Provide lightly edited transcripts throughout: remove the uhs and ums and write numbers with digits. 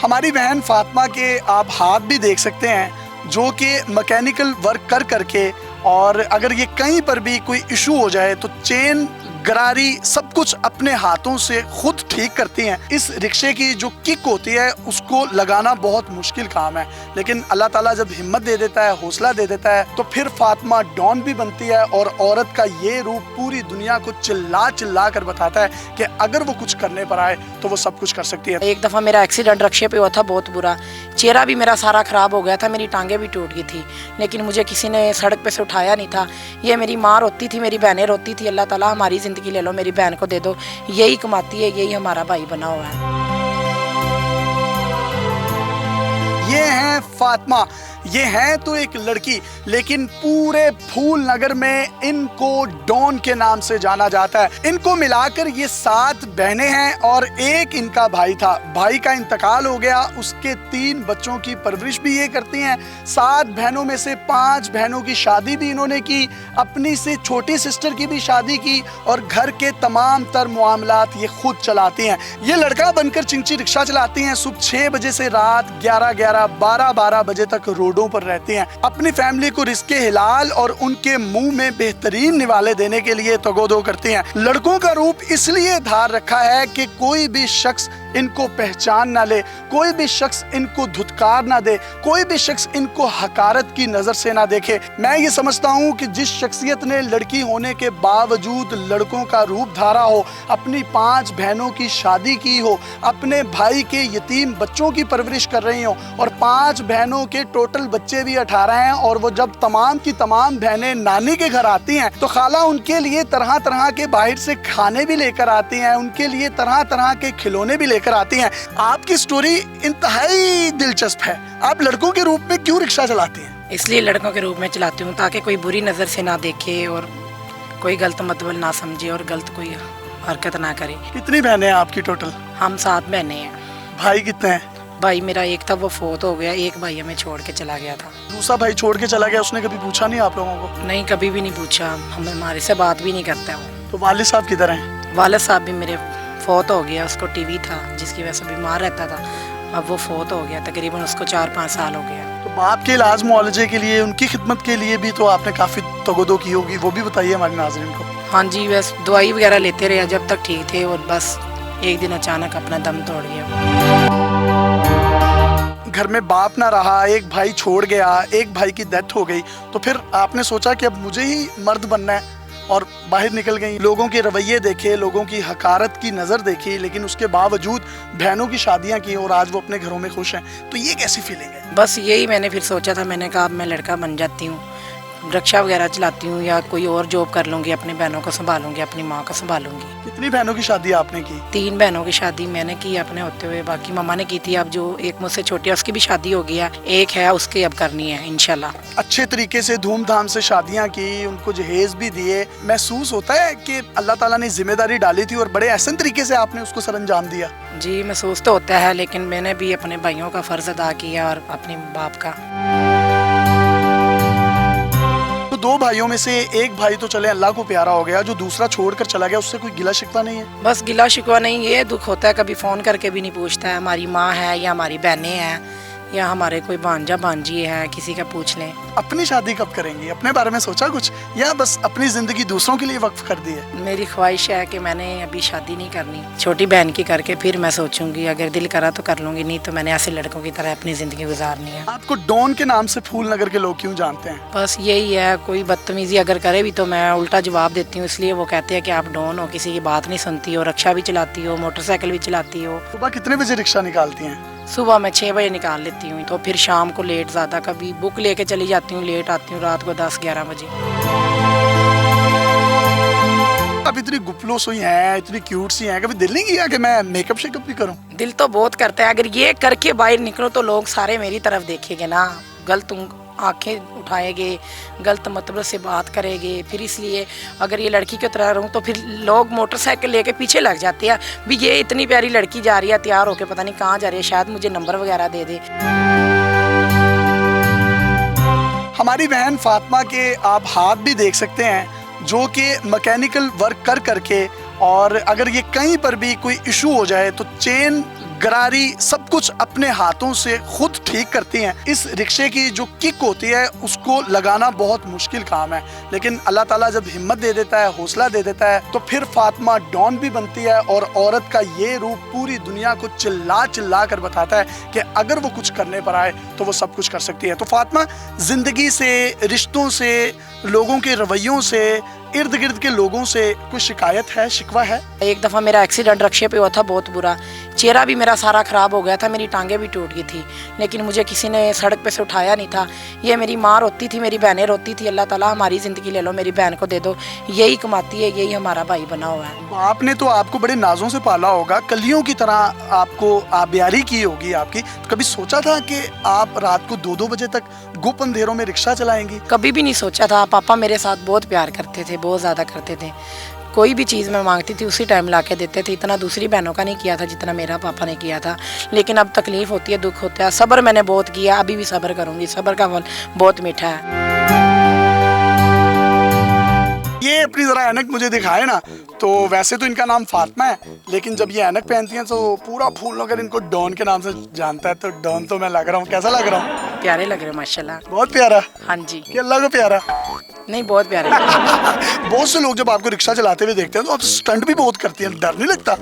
हमारी बहन फातिमा के आप हाथ भी देख सकते हैं जो कि मैकेनिकल वर्क कर करके, और अगर ये कहीं पर भी कोई इशू हो जाए तो चेन गरारी सब कुछ अपने हाथों से खुद ठीक करती हैं। इस रिक्शे की जो किक होती है उसको लगाना बहुत मुश्किल काम है, लेकिन अल्लाह ताला जब हिम्मत दे देता है, हौसला दे देता है, तो फिर फातिमा डॉन भी बनती है और औरत का ये रूप पूरी दुनिया को चिल्ला चिल्ला कर बताता है कि अगर वो कुछ करने पर आए तो वो सब कुछ कर सकती है। एक दफ़ा मेरा एक्सीडेंट रिक्शे पे हुआ था, बहुत बुरा, चेहरा भी मेरा सारा ख़राब हो गया था, मेरी टांगें भी टूट गई थी, लेकिन मुझे किसी ने सड़क पे से उठाया नहीं था। ये मेरी माँ रोती थी, मेरी बहनें रोती थी, अल्लाह ताला हमारी ज़िंदगी ले लो, मेरी बहन को दे दो, यही कमाती है, यही हमारा भाई बना हुआ है। ये है फातिमा, ये है तो एक लड़की, लेकिन पूरे फूल नगर में इनको डॉन के नाम से जाना जाता है। इनको मिलाकर ये 7 बहनें हैं और एक इनका भाई था। भाई का इंतकाल हो गया, उसके 3 बच्चों की परवरिश भी ये करती हैं। 7 बहनों में से 5 बहनों की शादी भी इन्होंने की, अपनी से छोटी सिस्टर की भी शादी की, और घर के तमाम तर मामलात ये खुद चलाती हैं। ये लड़का बनकर चिंची रिक्शा चलाती हैं, सुबह 6 बजे से रात 11-11, 12-12 बजे तक रोडों पर रहती हैं। अपनी फैमिली को रिज़्क़े हिलाल और उनके मुंह में बेहतरीन निवाले देने के लिए तगोदो करती हैं। लड़कों का रूप इसलिए धार रखा है कि कोई भी शख्स इनको पहचान ना ले, कोई भी शख्स इनको धुतकार ना दे, कोई भी शख्स इनको हकारत की नज़र से ना देखे। मैं ये समझता हूँ कि जिस शख्सियत ने लड़की होने के बावजूद लड़कों का रूप धारा हो, अपनी 5 बहनों की शादी की हो, अपने भाई के यतीम बच्चों की परवरिश कर रही हो, और 5 बहनों के टोटल बच्चे भी 18 हैं, और वो जब तमाम की तमाम बहनें नानी के घर आती हैं तो खाला उनके लिए तरह तरह के बाहर से खाने भी लेकर आती हैं, उनके लिए तरह तरह के खिलौने भी लेकर आती हैं। आपकी स्टोरी इंतहाई दिलचस्प है। आप लड़कों के रूप में क्यों रिक्शा चलाती हैं? इसलिए लड़कों के रूप में चलाती हूँ ताकि कोई बुरी नज़र से ना देखे और कोई गलत मतलब ना समझे और गलत कोई हरकत ना करे। कितनी बहनें हैं आपकी टोटल? हम 7 बहनें हैं। भाई कितने हैं? भाई मेरा एक था, वो फोत हो गया, एक भाई हमें छोड़ के चला गया था। दूसरा भाई छोड़ के चला गया, उसने कभी पूछा नहीं आप लोगों को? नहीं, कभी भी नहीं पूछा, हमारे से बात भी नहीं करता वो। तो वालिद साहब किधर हैं? वालिद साहब भी मेरे फोत हो गया, उसको टीवी था जिसकी वजह से बीमार रहता था, अब वो फोत हो गया, तकरीबन उसको 4-5 साल हो गया। तो बाप के इलाज मुआलजे के लिए, उनकी खिदमत के लिए भी तो आपने काफ़ी तगोदो की होगी, वो भी बताइए हमारे नाज़रीन को। हाँ जी, बस दवाई वगैरह लेते रहे जब तक ठीक थे, और बस एक दिन अचानक अपना दम तोड़ गया। घर में बाप ना रहा, एक भाई छोड़ गया, एक भाई की डेथ हो गई, तो फिर आपने सोचा कि अब मुझे ही मर्द बनना है और बाहर निकल गई। लोगों के रवैये देखे, लोगों की हकारत की नज़र देखी, लेकिन उसके बावजूद बहनों की शादियां की और आज वो अपने घरों में खुश हैं। तो ये कैसी फीलिंग है? बस यही मैंने फिर सोचा था, मैंने कहा अब मैं लड़का बन जाती हूँ, रिक्शा वगैरह चलाती हूँ या कोई और जॉब कर लूँगी, अपनी बहनों को संभालूंगी, अपनी माँ को संभालूंगी। कितनी बहनों की शादी आपने की? 3 बहनों की शादी मैंने की अपने होते हुए, बाकी मम्मा ने की थी। अब जो एक मुझसे छोटी है उसकी भी शादी हो गई है, एक है उसकी अब करनी है इंशाल्लाह। अच्छे तरीके से धूमधाम से शादियां की, उनको जहेज भी दिए। महसूस होता है कि अल्लाह ताला ने जिम्मेदारी डाली थी और बड़े एहसन तरीके से आपने उसको सरअंजाम दिया। जी महसूस तो होता है, लेकिन मैंने भी अपने भाइयों का फ़र्ज़ अदा किया और अपने बाप का। 2 भाइयों में से एक भाई तो चले अल्लाह को प्यारा हो गया, जो दूसरा छोड़कर चला गया उससे कोई गिला शिकवा नहीं है? बस गिला शिकवा नहीं, ये दुख होता है, कभी फ़ोन करके भी नहीं पूछता है हमारी माँ है या हमारी बहनें हैं या हमारे कोई भांजा भांजी है, किसी का पूछ लें। अपनी शादी कब करेंगी? अपने बारे में सोचा कुछ, या बस अपनी ज़िंदगी दूसरों के लिए वक्फ कर दी है? मेरी ख्वाहिश है कि मैंने अभी शादी नहीं करनी, छोटी बहन की करके फिर मैं सोचूंगी, अगर दिल करा तो कर लूँगी, नहीं तो मैंने ऐसे लड़कों की तरह अपनी ज़िंदगी गुजारनी है। आपको डॉन के नाम से फूल नगर के लोग क्यों जानते हैं? बस यही है, कोई बदतमीज़ी अगर करे भी तो मैं उल्टा जवाब देती हूँ, इसलिए वो कहते हैं कि आप डॉन हो, किसी की बात नहीं सुनती हो, रिक्शा भी चलाती हो, मोटरसाइकिल भी चलाती हो। सुबह कितने बजे रिक्शा निकालती हैं? सुबह मैं 6 बजे निकाल लेती हूँ, तो फिर शाम को लेट, ज़्यादा कभी बुक लेके चली जाती हूँ, लेट आती हूँ रात को 10-11 बजे। अब इतनी गुपलो सी हैं, इतनी क्यूट सी हैं, कभी दिल नहीं किया कि मैं मेकअप शेकअप भी करूं? दिल तो बहुत करता है, अगर ये करके बाहर निकलो तो लोग सारे मेरी तरफ देखेंगे ना, गलत आंखें उठाएंगे, गलत मतलब से बात करेंगे, फिर इसलिए अगर ये लड़की की तरह रहूं तो फिर लोग मोटरसाइकिल लेके पीछे लग जाते हैं, भी ये इतनी प्यारी लड़की जा रही है तैयार होके, पता नहीं कहाँ जा रही है, शायद मुझे नंबर वगैरह दे दे। हमारी बहन फातिमा के आप हाथ भी देख सकते हैं जो कि मैकेनिकल वर्क कर करके, और अगर ये कहीं पर भी कोई इशू हो जाए तो चेन गरारी सब कुछ अपने हाथों से खुद ठीक करती हैं। इस रिक्शे की जो किक होती है उसको लगाना बहुत मुश्किल काम है, लेकिन अल्लाह ताला जब हिम्मत दे देता है, हौसला दे देता है, तो फिर फातिमा डॉन भी बनती है और औरत का ये रूप पूरी दुनिया को चिल्ला चिल्ला कर बताता है कि अगर वो कुछ करने पर आए तो वो सब कुछ कर सकती है। तो फातिमा जिंदगी से, रिश्तों से, लोगों के रवैयों से, इर्द गिर्द के लोगों से कुछ शिकायत है, शिकवा है? एक दफ़ा मेरा एक्सीडेंट रिक्शे पे हुआ था, बहुत बुरा। चेहरा भी मेरा सारा ख़राब हो गया था, मेरी टांगें भी टूट गई थी, लेकिन मुझे किसी ने सड़क पे से उठाया नहीं था। ये मेरी माँ रोती थी, मेरी बहनें रोती थी, अल्लाह ताला हमारी ज़िंदगी ले लो, मेरी बहन को दे दो, यही कमाती है, यही हमारा भाई बना हुआ है। बाप ने तो आपको बड़े नाजों से पाला होगा, कलियों की तरह आपको आबियारी की होगी आपकी। तो कभी सोचा था कि आप रात को 2-2 बजे तक गुप अंधेरों में रिक्शा चलाएंगी? कभी भी नहीं सोचा था। पापा मेरे साथ बहुत प्यार करते थे, बहुत ज़्यादा करते थे। कोई भी चीज़ मैं मांगती थी उसी टाइम ला के देते थे। इतना दूसरी बहनों का नहीं किया था जितना मेरा पापा ने किया था। लेकिन अब तकलीफ़ होती है, दुख होता है, सब्र मैंने बहुत किया, अभी भी सब्र करूँगी। सब्र का फल बहुत मीठा है। ये अपनी ज़रा ऐनक मुझे दिखाए ना, तो वैसे तो इनका नाम फातिमा है, लेकिन जब ये ऐनक पहनती हैं तो पूरा फूल नगर इनको डॉन के नाम से जानता है। तो डॉन तो मैं लग रहा हूँ, कैसा लग रहा हूँ? प्यारे लग रहे हैं माशाल्लाह। बहुत प्यारा? हाँ जी। कि अल्लाह को प्यारा? नहीं, बहुत प्यारे। बहुत से लोग जब आपको रिक्शा चलाते हुए देखते हैं तो आप स्टंट भी बहुत करती हैं, डर नहीं लगता?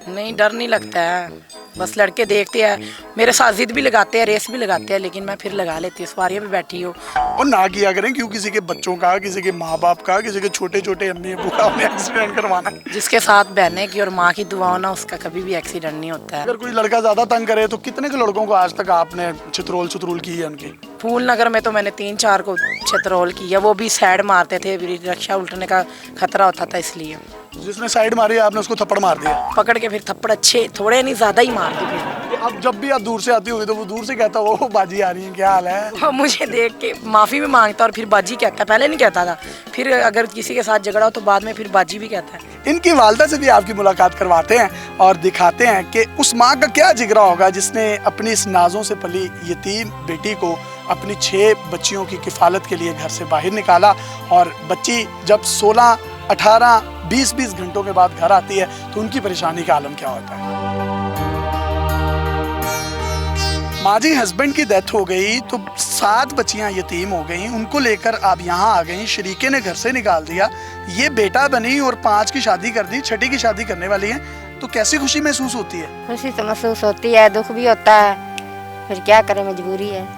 नहीं, डर नहीं लगता है, बस लड़के देखते हैं मेरे साथ, जिद भी लगाते हैं, रेस भी लगाते हैं, लेकिन मैं फिर लगा लेती हूँ। सवारियाँ भी बैठी हो और ना किया करें, क्यों किसी के बच्चों का, किसी के माँ बाप का, किसी के छोटे छोटे अम्मी अब्बू का आपने एक्सीडेंट करवाना है। जिसके साथ बहने की और माँ की दुआ हो ना, उसका कभी भी एक्सीडेंट नहीं होता है। अगर कोई लड़का ज्यादा तंग करे तो कितने के लड़कों को आज तक आपने छितरोल की है उनकी? फूल नगर में तो मैंने 3-4 को छतरोल की है, वो भी साइड मारते थे, रिक्शा उल्टने का खतरा होता था, इसलिए जिसने साइड मारी आपने उसको थप्पड़ मार दिया? पकड़ के फिर थप्पड़ अच्छे, थोड़े नहीं ज़्यादा ही मार दी फिर। अब जब भी आप दूर से आती होगी तो वो दूर से कहता ओ बाजी आ रही है, क्या हाल है? और मुझे देख के माफ़ी भी मांगता और फिर बाजी कहता, पहले नहीं कहता था, फिर अगर किसी के साथ झगड़ा हो तो बाद में फिर बाजी भी कहता है। इनकी वालदा से भी आपकी मुलाकात करवाते हैं और दिखाते हैं कि उस माँ का क्या जिगरा होगा जिसने अपनी इस नाजों से पली यतीम बेटी को अपनी 6 बच्चियों की किफ़ालत के लिए घर से बाहर निकाला, और बच्ची जब 16, 18, 20 घंटों के बाद घर आती है तो उनकी परेशानी का आलम क्या होता है। माँ जी, हस्बैंड की डेथ हो गई तो 7 बच्चियां यतीम हो गई, उनको लेकर आप यहाँ आ गई, शरीके ने घर से निकाल दिया, ये बेटा बनी और 5 की शादी कर दी, 6ठी की शादी करने वाली है, तो कैसी खुशी महसूस होती है? खुशी तो महसूस होती है, दुख भी होता है, फिर क्या करें, मजबूरी है।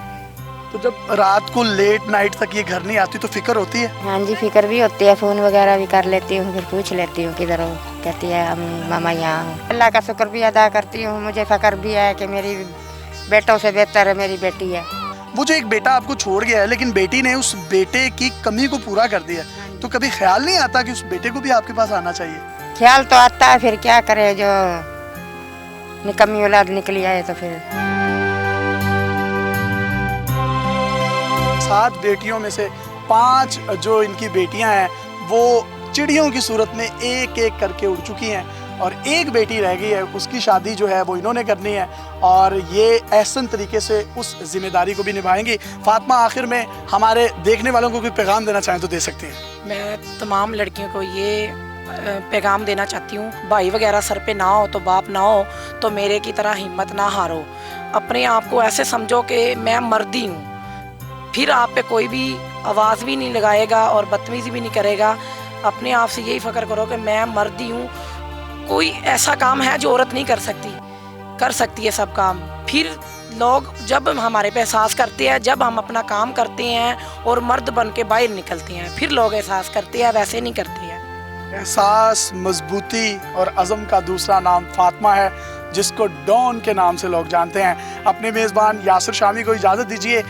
तो जब रात को लेट नाइट तक ये घर नहीं आती तो फिक्र होती है? हाँ जी, फिक्र भी होती है, फ़ोन वगैरह भी कर लेती हूँ, फिर पूछ लेती हूँ किधर हो, कहती है हम मामा यहाँ हूँ। अल्लाह का शुक्र भी अदा करती हूँ, मुझे फ़ख्र भी है कि मेरी बेटों से बेहतर है मेरी बेटी है। वो जो एक बेटा आपको छोड़ गया है, लेकिन बेटी ने उस बेटे की कमी को पूरा कर दिया, तो कभी ख्याल नहीं आता कि उस बेटे को भी आपके पास आना चाहिए? ख्याल तो आता है, फिर क्या करे, जो निकम्मी औलाद निकली आए तो फिर। 7 बेटियों में से 5 जो इनकी बेटियां हैं वो चिड़ियों की सूरत में एक एक करके उड़ चुकी हैं, और एक बेटी रह गई है, उसकी शादी जो है वो इन्होंने करनी है, और ये एहसन तरीके से उस जिम्मेदारी को भी निभाएंगी। फातिमा, आखिर में हमारे देखने वालों को कोई पैगाम देना चाहें तो दे सकती हैं। मैं तमाम लड़कियों को ये पैगाम देना चाहती हूँ, भाई वगैरह सर पे ना हो तो बाप ना हो तो मेरे की तरह हिम्मत ना हारो, अपने आप को ऐसे समझो कि मैं मर्दी हूँ, फिर आप पे कोई भी आवाज़ भी नहीं लगाएगा और बदतमीज़ी भी नहीं करेगा। अपने आप से यही फ़ख्र करो कि मैं मर्दी हूँ, कोई ऐसा काम है जो औरत नहीं कर सकती है सब काम। फिर लोग जब हमारे पे एहसास करते हैं, जब हम अपना काम करते हैं और मर्द बन के बाहर निकलते हैं, फिर लोग एहसास करते हैं, वैसे नहीं करते हैं। एहसास, मजबूती और अज़म का दूसरा नाम फातिमा है, जिसको डॉन के नाम से लोग जानते हैं। अपने मेज़बान यासिर शामी को इजाज़त दीजिए।